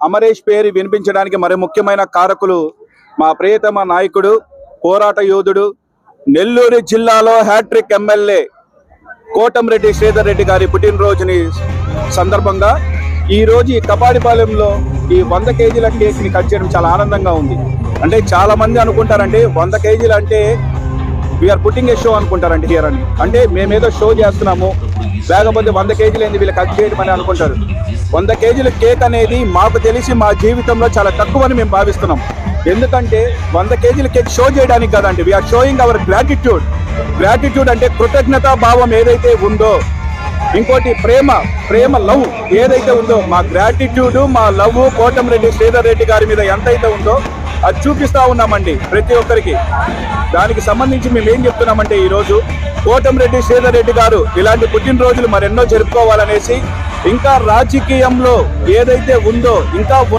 అమరేష్ పేరు వినిపించడానికి మరి ముఖ్యమైన కారకులు మా ప్రియతమ నాయకుడు, పోరాట యోధుడు, నెల్లూరు జిల్లాలో హ్యాట్రిక్ ఎమ్మెల్యే కోటంరెడ్డి శ్రీధర్ రెడ్డి గారి పుట్టినరోజుని సందర్భంగా ఈ రోజు ఈ కపాడిపాలెంలో ఈ 100 కేజీల కేక్ ని కట్ చేయడం చాలా ఆనందంగా ఉంది. అంటే చాలా మంది అనుకుంటారంటే 100 కేజీలు అంటే వీఆర్ పుట్టింగ్ ఏ షో అనుకుంటారండి హియర్ అని. అంటే మేమేదో షో చేస్తున్నాము, లేకపోతే 100 కేజీలు ఏంది వీళ్ళు కట్ చేయడం అని అనుకుంటారు. 100 కేజీల కేక్ అనేది మాకు తెలిసి మా జీవితంలో చాలా తక్కువని మేము భావిస్తున్నాం. ఎందుకంటే 100 కేజీల కేక్ షో చేయడానికి కదండి, we are showing our gratitude. Gratitude అంటే కృతజ్ఞతా భావం ఏదైతే ఉందో, ఇంకోటి ప్రేమ లవ్ ఏదైతే ఉందో, మా గ్రాటిట్యూడ్, మా లవ్ కోటంరెడ్డి శ్రీధర్ రెడ్డి గారి మీద ఎంతైతే ఉందో అది చూపిస్తా ఉన్నామండి ప్రతి ఒక్కరికి. దానికి సంబంధించి మేము ఏం చెప్తున్నామంటే, ఈరోజు కోటంరెడ్డి శ్రీధర్ రెడ్డి గారు ఇలాంటి పుట్టినరోజులు మరెన్నో జరుపుకోవాలనేసి, ఇంకా రాజకీయంలో ఏదైతే ఉందో ఇంకా